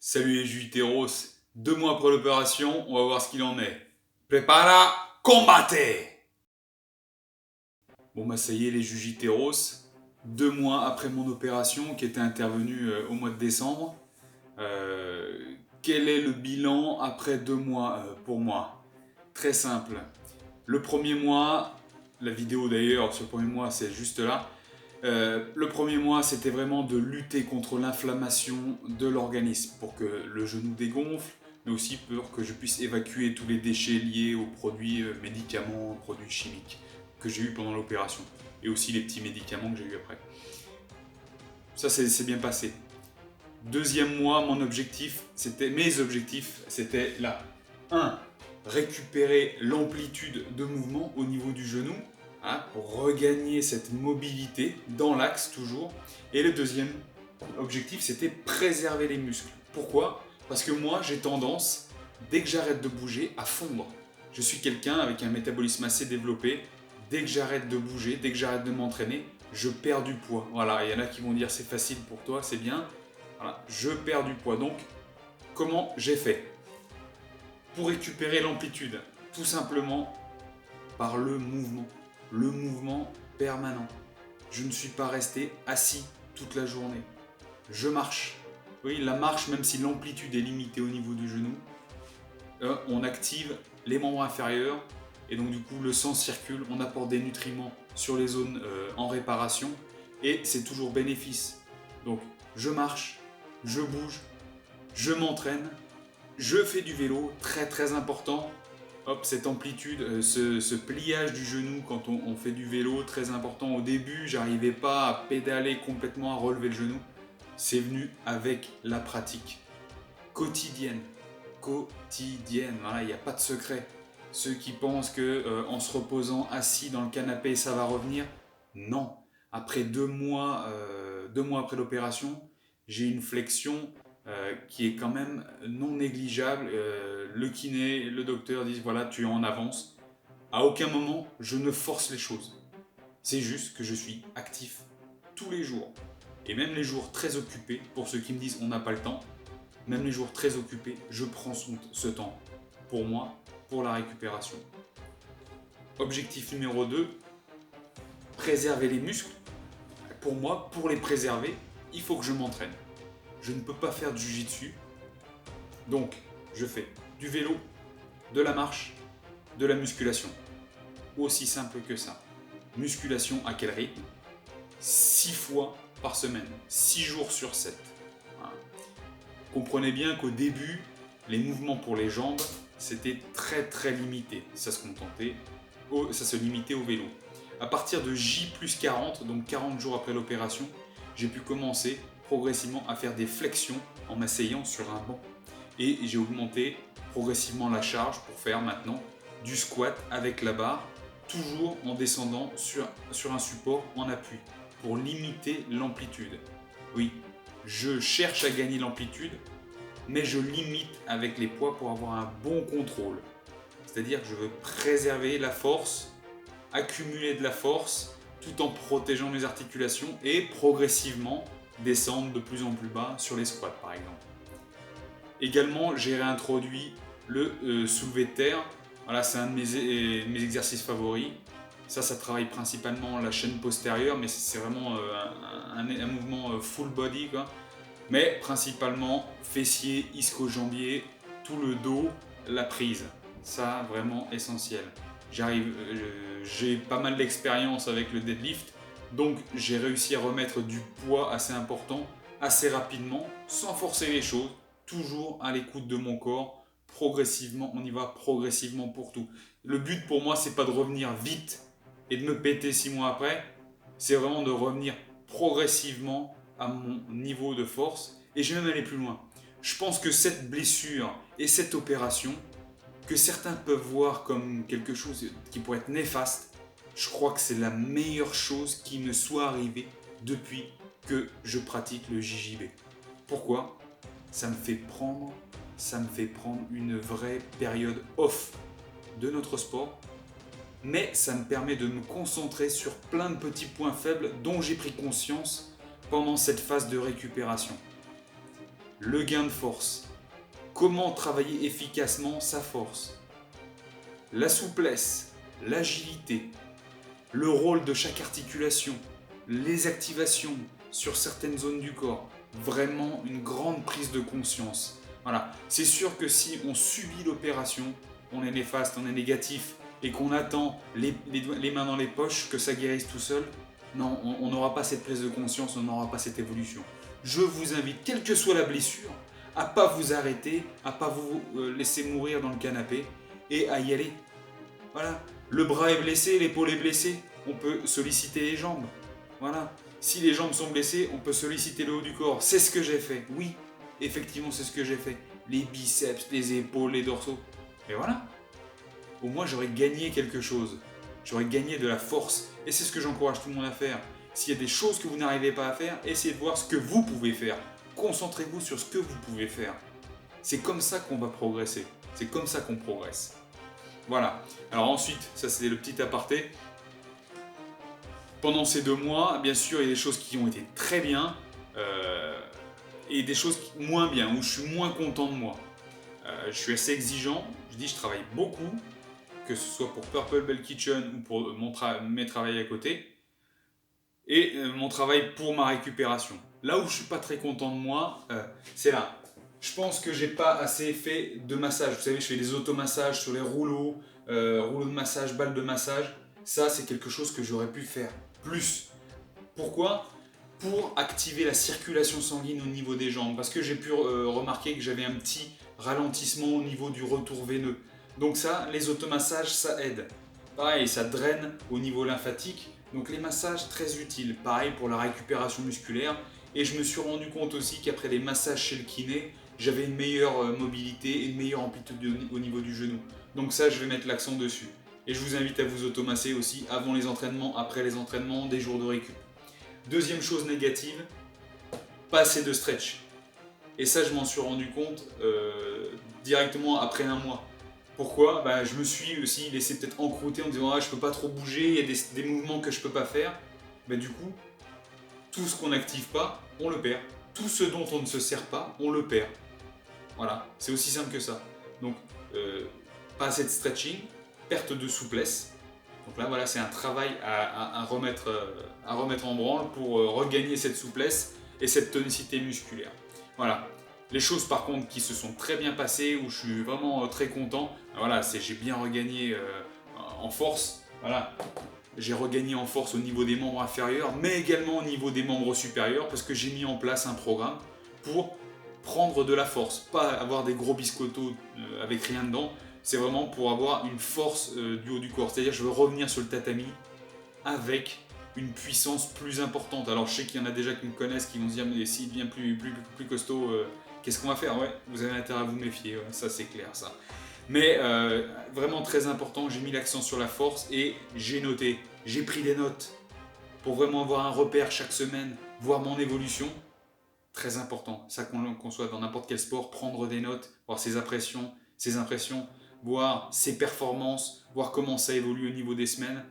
Salut les Jujiteros, 2 mois après l'opération, on va voir ce qu'il en est. Prepara, combate! Bon bah ça y est les Jujiteros, 2 mois après mon opération qui était intervenue au mois de décembre. Quel est le bilan après 2 mois pour moi? Très simple. Le premier mois, la vidéo d'ailleurs sur le premier mois c'est juste là. Le premier mois, c'était vraiment de lutter contre l'inflammation de l'organisme pour que le genou dégonfle, mais aussi pour que je puisse évacuer tous les déchets liés aux produits médicaments, produits chimiques que j'ai eu pendant l'opération, et aussi les petits médicaments que j'ai eu après. Ça, c'est bien passé. Deuxième mois, mes objectifs, c'était là. 1. Récupérer l'amplitude de mouvement au niveau du genou, pour regagner cette mobilité dans l'axe toujours. Et le deuxième objectif, c'était préserver les muscles. Pourquoi? Parce que moi, j'ai tendance, dès que j'arrête de bouger, à fondre. Je suis quelqu'un avec un métabolisme assez développé. Dès que j'arrête de bouger, dès que j'arrête de m'entraîner, je perds du poids. Voilà, il y en a qui vont dire c'est facile pour toi, c'est bien. Voilà, je perds du poids. Donc, comment j'ai fait? Pour récupérer l'amplitude, tout simplement par le mouvement permanent. Je ne suis pas resté assis toute la journée. Je marche. Oui, la marche, même si l'amplitude est limitée au niveau du genou, on active les membres inférieurs et donc du coup le sang circule, on apporte des nutriments sur les zones en réparation et c'est toujours bénéfice. Donc je marche, je bouge, je m'entraîne, je fais du vélo, très très important. Hop, cette amplitude, ce pliage du genou quand on fait du vélo, très important. Au début, j'arrivais pas à pédaler complètement, à relever le genou. C'est venu avec la pratique quotidienne. Voilà, il n'y a pas de secret. Ceux qui pensent que en se reposant assis dans le canapé, ça va revenir, non. Après 2 mois, 2 mois après l'opération, j'ai une flexion qui est quand même non négligeable. Le kiné, le docteur disent voilà, tu es en avance. À aucun moment, je ne force les choses. C'est juste que je suis actif tous les jours. Et même les jours très occupés, pour ceux qui me disent on n'a pas le temps, même les jours très occupés, je prends ce temps pour moi, pour la récupération. Objectif numéro 2, préserver les muscles. Pour moi, pour les préserver, il faut que je m'entraîne. Je ne peux pas faire du jiu-jitsu. Donc, je fais du vélo, de la marche, de la musculation. Aussi simple que ça. Musculation à quel rythme? 6 fois par semaine, 6 jours sur 7. Voilà. Comprenez bien qu'au début, les mouvements pour les jambes, c'était très très limité. Ça se limitait au vélo. À partir de J plus 40, donc 40 jours après l'opération, j'ai pu commencer progressivement à faire des flexions en m'asseyant sur un banc. Et j'ai augmenté progressivement la charge pour faire maintenant du squat avec la barre, toujours en descendant sur un support en appui, pour limiter l'amplitude. Oui, je cherche à gagner l'amplitude, mais je limite avec les poids pour avoir un bon contrôle. C'est-à-dire que je veux préserver la force, accumuler de la force, tout en protégeant mes articulations et progressivement descendre de plus en plus bas sur les squats par exemple. Également, j'ai réintroduit le soulevé de terre. Voilà, c'est un de mes exercices favoris. Ça travaille principalement la chaîne postérieure, mais c'est vraiment un mouvement full body, quoi. Mais principalement fessier, ischio-jambier, tout le dos, la prise. Ça, vraiment essentiel. J'ai pas mal d'expérience avec le deadlift, donc j'ai réussi à remettre du poids assez important, assez rapidement, sans forcer les choses, toujours à l'écoute de mon corps, progressivement, on y va progressivement pour tout. Le but pour moi, c'est pas de revenir vite et de me péter 6 mois après, c'est vraiment de revenir progressivement à mon niveau de force, et je vais même aller plus loin. Je pense que cette blessure et cette opération, que certains peuvent voir comme quelque chose qui pourrait être néfaste, je crois que c'est la meilleure chose qui me soit arrivée depuis que je pratique le JJB. Pourquoi? Ça me fait prendre une vraie période off de notre sport, mais ça me permet de me concentrer sur plein de petits points faibles dont j'ai pris conscience pendant cette phase de récupération. le gain de force, comment travailler efficacement sa force, la souplesse, l'agilité, le rôle de chaque articulation, les activations sur certaines zones du corps. Vraiment une grande prise de conscience. Voilà, c'est sûr que si on subit l'opération, on est néfaste, on est négatif, et qu'on attend les mains dans les poches, que ça guérisse tout seul, non, on n'aura pas cette prise de conscience, on n'aura pas cette évolution. Je vous invite, quelle que soit la blessure, à pas vous arrêter, à pas vous laisser mourir dans le canapé, et à y aller. Voilà, le bras est blessé, l'épaule est blessée, on peut solliciter les jambes. Voilà, si les jambes sont blessées, on peut solliciter le haut du corps. C'est ce que j'ai fait, oui, effectivement c'est ce que j'ai fait. Les biceps, les épaules, les dorsaux. Et voilà, au moins j'aurais gagné quelque chose. J'aurais gagné de la force. Et c'est ce que j'encourage tout le monde à faire. S'il y a des choses que vous n'arrivez pas à faire, essayez de voir ce que vous pouvez faire. Concentrez-vous sur ce que vous pouvez faire. C'est comme ça qu'on va progresser. C'est comme ça qu'on progresse. Voilà. Alors ensuite, ça c'était le petit aparté. Pendant ces 2 mois, bien sûr, il y a des choses qui ont été très bien et des choses moins bien, où je suis moins content de moi. Je suis assez exigeant. Je travaille beaucoup, que ce soit pour Purple Bell Kitchen ou pour mes travails à côté, et mon travail pour ma récupération. Là où je suis pas très content de moi, c'est là. Je pense que j'ai pas assez fait de massage. Vous savez, je fais des automassages sur les rouleaux de massage, balles de massage. Ça, c'est quelque chose que j'aurais pu faire plus. Pourquoi ? Pour activer la circulation sanguine au niveau des jambes. Parce que j'ai pu remarquer que j'avais un petit ralentissement au niveau du retour veineux. Donc ça, les automassages, ça aide. Pareil, ça draine au niveau lymphatique. Donc les massages, très utiles. Pareil pour la récupération musculaire. Et je me suis rendu compte aussi qu'après les massages chez le kiné, j'avais une meilleure mobilité et une meilleure amplitude au niveau du genou. Donc ça, je vais mettre l'accent dessus. Et je vous invite à vous automasser aussi avant les entraînements, après les entraînements, des jours de récup. Deuxième chose négative, pas assez de stretch. Et ça, je m'en suis rendu compte directement après 1 mois. Pourquoi ? Je me suis aussi laissé peut-être encrouter en disant je peux pas trop bouger, il y a des mouvements que je peux pas faire. Du coup, tout ce qu'on n'active pas, on le perd. Tout ce dont on ne se sert pas, on le perd. Voilà, c'est aussi simple que ça. Donc, pas assez de stretching, perte de souplesse. Donc là, voilà, c'est un travail à remettre en branle pour regagner cette souplesse et cette tonicité musculaire. Voilà. Les choses par contre qui se sont très bien passées, où je suis vraiment très content, voilà, j'ai bien regagné en force. Voilà. J'ai regagné en force au niveau des membres inférieurs, mais également au niveau des membres supérieurs, parce que j'ai mis en place un programme pour prendre de la force, pas avoir des gros biscottos avec rien dedans. C'est vraiment pour avoir une force du haut du corps. C'est-à-dire je veux revenir sur le tatami avec une puissance plus importante. Alors je sais qu'il y en a déjà qui me connaissent, qui vont se dire mais s'il devient plus costaud, qu'est-ce qu'on va faire ? Ouais, vous avez intérêt à vous méfier, ouais, ça c'est clair ça. Mais vraiment très important, j'ai mis l'accent sur la force et j'ai noté, j'ai pris des notes pour vraiment avoir un repère chaque semaine, voir mon évolution. Très important, ça qu'on soit dans n'importe quel sport, prendre des notes, voir ses impressions, voir ses performances, voir comment ça évolue au niveau des semaines,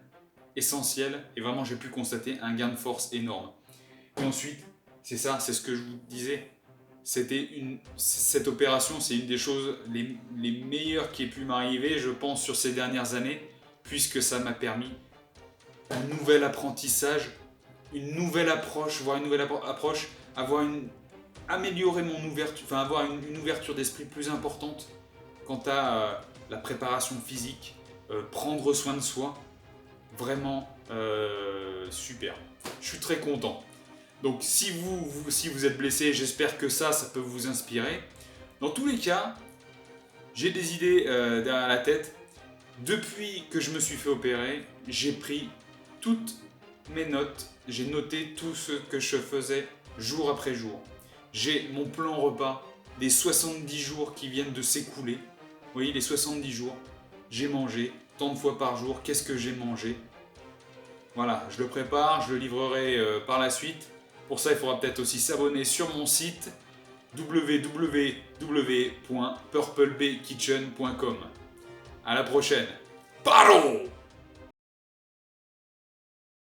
essentiel, et vraiment j'ai pu constater un gain de force énorme. Et ensuite, c'est ça, c'est ce que je vous disais, cette opération, c'est une des choses les meilleures qui ait pu m'arriver, je pense, sur ces dernières années, puisque ça m'a permis un nouvel apprentissage, une nouvelle approche, améliorer mon ouverture, avoir une ouverture d'esprit plus importante quant à la préparation physique, prendre soin de soi, vraiment super. Je suis très content. Donc si vous êtes blessé, j'espère que ça peut vous inspirer. Dans tous les cas, j'ai des idées derrière la tête. Depuis que je me suis fait opérer, j'ai pris toutes mes notes, j'ai noté tout ce que je faisais jour après jour. J'ai mon plan repas des 70 jours qui viennent de s'écouler. Vous voyez, les 70 jours, j'ai mangé tant de fois par jour, qu'est-ce que j'ai mangé ? Voilà, je le prépare, je le livrerai par la suite. Pour ça, il faudra peut-être aussi s'abonner sur mon site www.purplebaykitchen.com. À la prochaine. Paro!